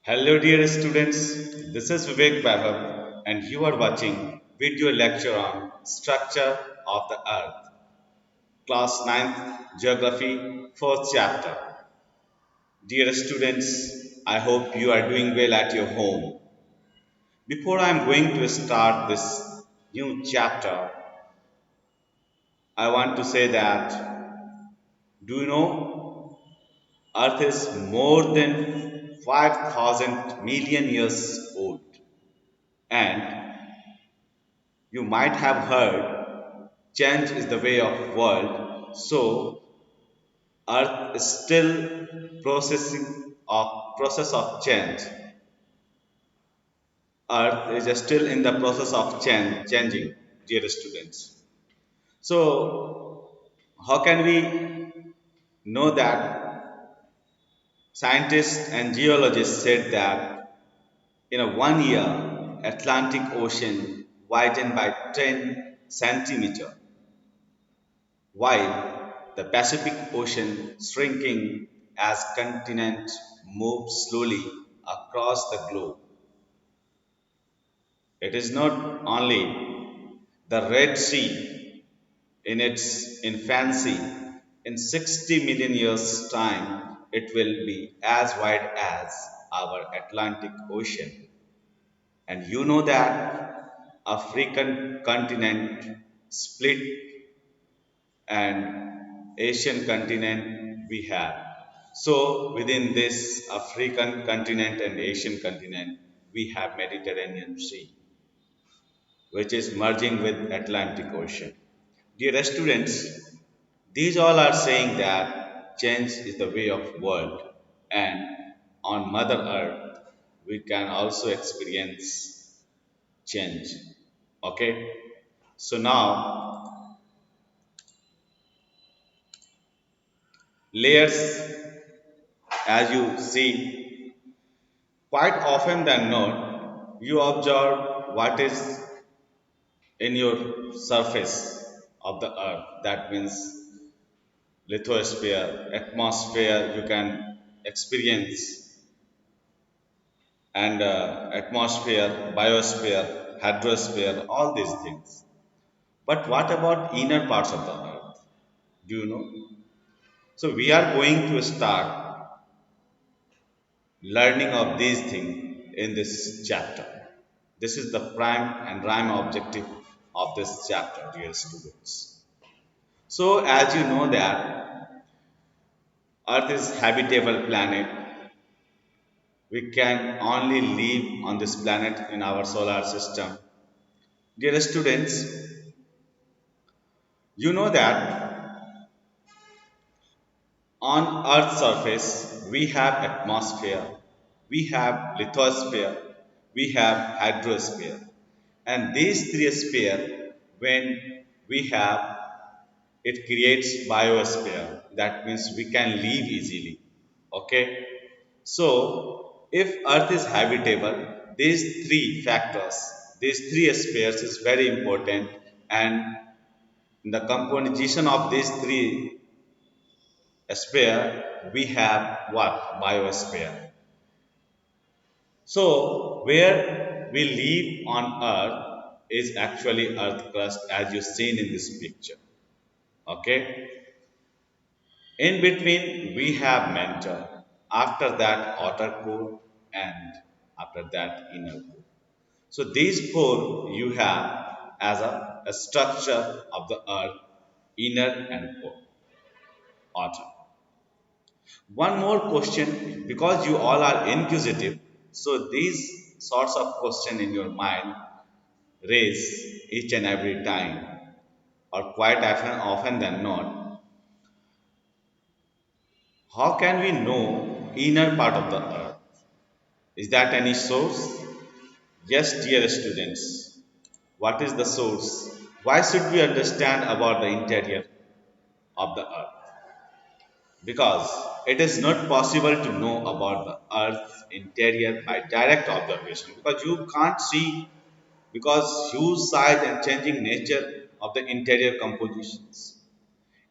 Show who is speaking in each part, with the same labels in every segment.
Speaker 1: Hello dear students, this is Vivek Vaibhav and you are watching video lecture on Structure of the Earth, class ninth Geography, 4th chapter. Dear students, I hope you are doing well at your home. Before I am going to start this new chapter, I want to say that do you know Earth is more than 5,000 million years old and you might have heard change is the way of world. So Earth is still process of change. Earth is still in the process of changing, dear students. So how can we know that? Scientists and geologists said that in a 1 year, Atlantic Ocean widened by 10 centimeter while the Pacific Ocean shrinking as continents move slowly across the globe. It is not only the Red Sea in its infancy. In 60 million years' time, it will be as wide as our Atlantic Ocean. And you know that African continent split and Asian continent we have. So within this African continent and Asian continent, we have Mediterranean Sea, which is merging with Atlantic Ocean. Dear students, these all are saying that change is the way of world, and on Mother Earth we can also experience change. Okay, so now layers, as you see, quite often than not, you observe what is in your surface of the earth. That means lithosphere, atmosphere, you can experience, and atmosphere, biosphere, hydrosphere, all these things. But what about inner parts of the earth? Do you know? So we are going to start learning of these things in this chapter. This is the prime and prime objective of this chapter, dear students. So, as you know that Earth is habitable planet, we can only live on this planet in our solar system. Dear students, you know that on Earth's surface we have atmosphere, we have lithosphere, we have hydrosphere, and these three sphere, when we have, it creates biosphere. That means we can live easily. Okay, so if Earth is habitable, these three factors, these three spheres is very important, and in the composition of these three sphere we have what? Biosphere. So where we live on Earth is actually Earth crust, as you seen in this picture. Okay. In between we have mantle. After that outer core, and after that inner core. So these four you have as a structure of the earth, inner and core, outer. One more question, because you all are inquisitive, so these sorts of question in your mind raise each and every time, or quite often than not. How can we know inner part of the earth? Is that any source? Yes, dear students. What is the source? Why should we understand about the interior of the earth? Because it is not possible to know about the earth's interior by direct observation, because you can't see, because huge size and changing nature of the interior compositions.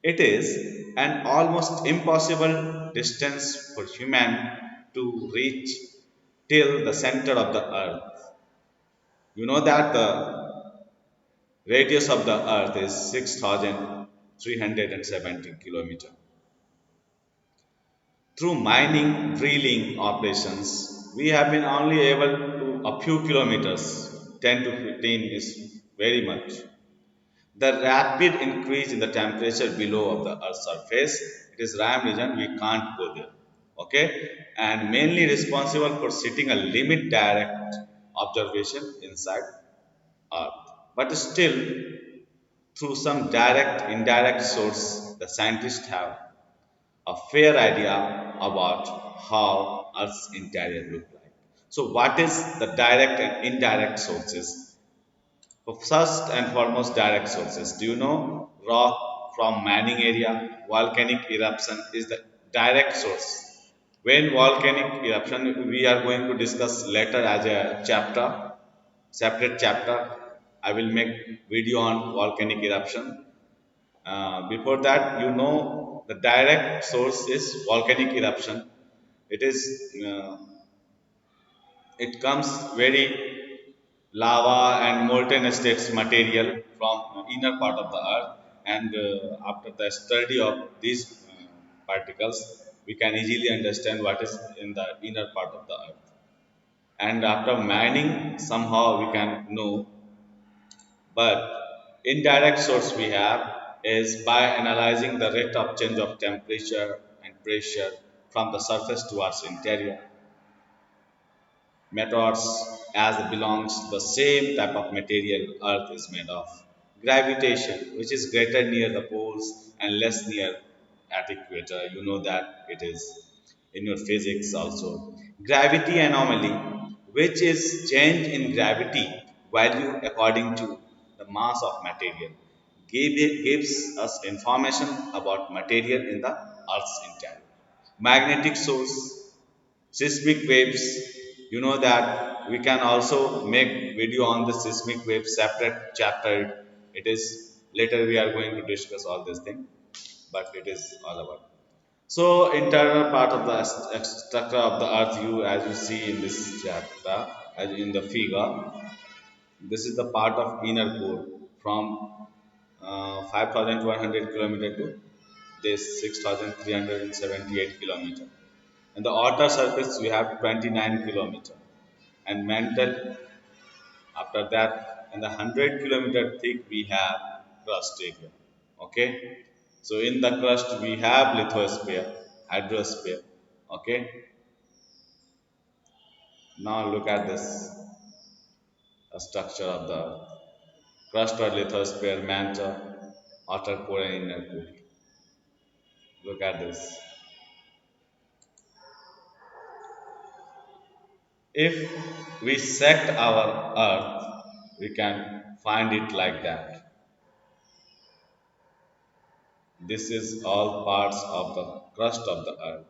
Speaker 1: It is an almost impossible distance for human to reach till the center of the earth. You know that the radius of the earth is 6,370 kilometers. Through mining, drilling operations, we have been only able to a few kilometers. 10 to 15 is very much. The rapid increase in the temperature below of the Earth's surface, it is RAM region, we can't go there. Okay, and mainly responsible for setting a limit direct observation inside Earth. But still, through some direct, indirect source, the scientists have a fair idea about how Earth's interior look like. So, what is the direct and indirect sources? First and foremost, direct sources. Do you know rock from mining area, volcanic eruption is the direct source. When volcanic eruption, we are going to discuss later as a chapter, separate chapter. I will make video on volcanic eruption. Before that, you know the direct source is volcanic eruption. It is it comes very lava and molten states material from inner part of the earth, and after the study of these particles, we can easily understand what is in the inner part of the earth. And after mining, somehow we can know. But indirect source we have is by analyzing the rate of change of temperature and pressure from the surface towards interior. Meteors as belongs to the same type of material Earth is made of. Gravitation, which is greater near the poles and less near at equator, you know that it is in your physics also. Gravity anomaly, which is change in gravity value according to the mass of material, gives us information about material in the Earth's interior. Magnetic source, seismic waves, you know that we can also make video on the seismic waves separate chapter. It is later we are going to discuss all this thing, but it is all about. So internal part of the structure of the earth, you as you see in this chapter, as in the figure, this is the part of inner core from 5,100 kilometer to this 6,378 kilometer. And the outer surface we have 29 kilometer, and mantle after that, and the 100-kilometer thick we have crust area. Okay, so in the crust we have lithosphere, hydrosphere. Okay, now look at this structure of the crust or lithosphere, mantle, outer core and inner core. Look at this. If we sect our earth, we can find it like that. This is all parts of the crust of the earth.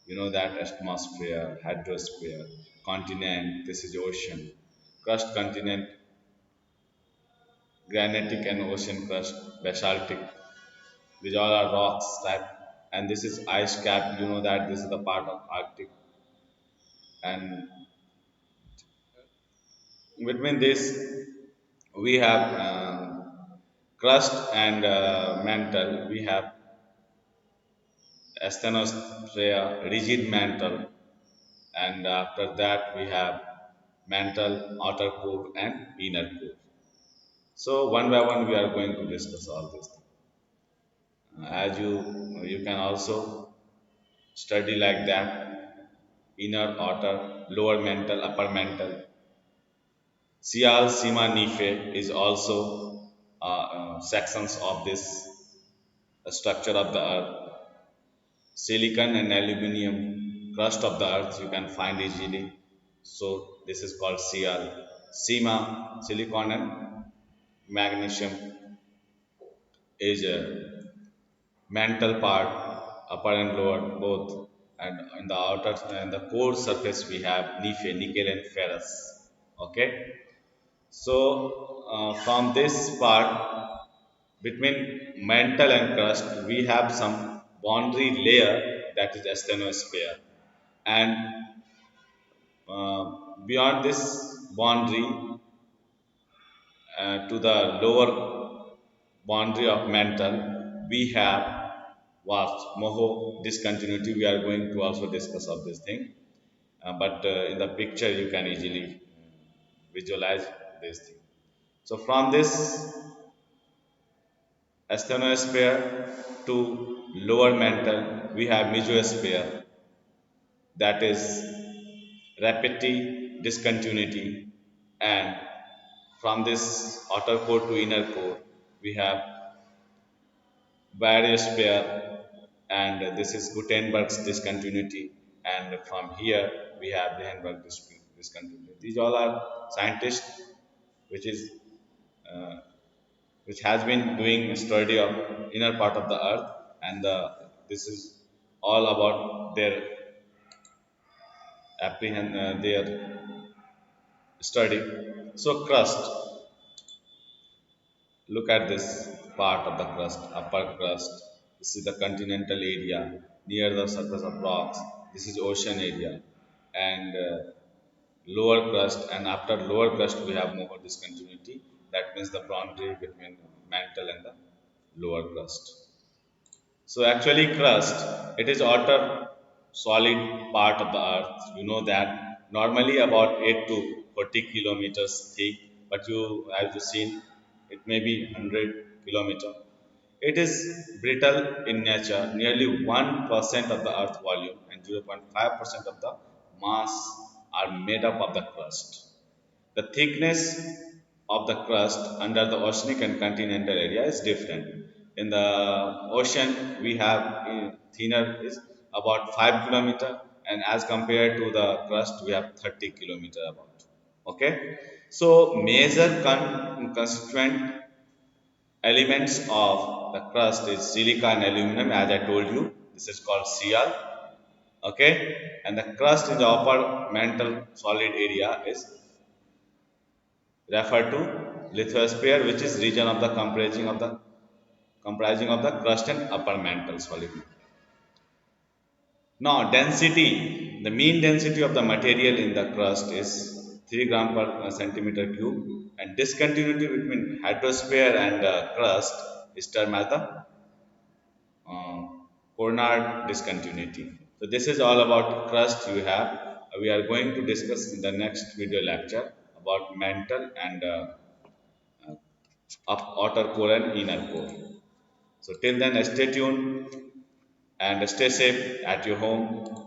Speaker 1: You know that atmosphere, hydrosphere, continent, this is ocean. Crust continent, granitic and ocean crust, basaltic. These all are rocks type. And this is ice cap. You know that this is the part of Arctic. And between this, we have crust and mantle. We have asthenosphere, rigid mantle, and after that we have mantle, outer core, and inner core. So one by one we are going to discuss all this. As you can also study like that, inner, outer, lower mantle, upper mantle. Sial, Sima, Nife is also sections of this structure of the earth. Silicon and aluminum crust of the earth you can find easily. So this is called Sial. Sima, silicon and magnesium is a mantle part, upper and lower both, and in the outer and the core surface we have nickel and ferrous. Okay, so from this part between mantle and crust, we have some boundary layer that is asthenosphere, and Beyond this boundary to the lower boundary of mantle, we have what moho discontinuity. We are going to also discuss of this thing, but in the picture you can easily visualize this thing. So from this asthenosphere to lower mantle, we have mesosphere, that is rapidity discontinuity, and from this outer core to inner core, we have bariosphere, and this is Gutenberg's discontinuity, and from here we have Lehenberg discontinuity. These all are scientists which is uh, which has been doing a study of inner part of the earth, and this is all about their their study. So crust, look at this part of the crust, upper crust. This is the continental area near the surface of rocks. This is ocean area, and lower crust. And after lower crust, we have more discontinuity. That means the boundary between mantle and the lower crust. So actually crust, it is outer solid part of the earth. You know that normally about 8 to 40 kilometers thick, but you have you seen it may be 100 kilometer. It is brittle in nature. Nearly 1% of the earth volume and 0.5% of the mass are made up of the crust. The thickness of the crust under the oceanic and continental area is different. In the ocean, we have thinner is about 5 kilometer, and as compared to the crust, we have 30 kilometer about. Okay, so major constituent elements of the crust is silica and aluminum. As I told you, this is called Cr. Okay, and the crust in the upper mantle solid area is refer to lithosphere, which is region of the comprising of the crust and upper mantle solid. Now density, the mean density of the material in the crust is 3 gram per centimeter cube, and discontinuity between hydrosphere and crust is termed as the uh, Cornard discontinuity. So this is all about crust you have. We are going to discuss in the next video lecture about mantle and of outer core and inner core. So till then, stay tuned and stay safe at your home.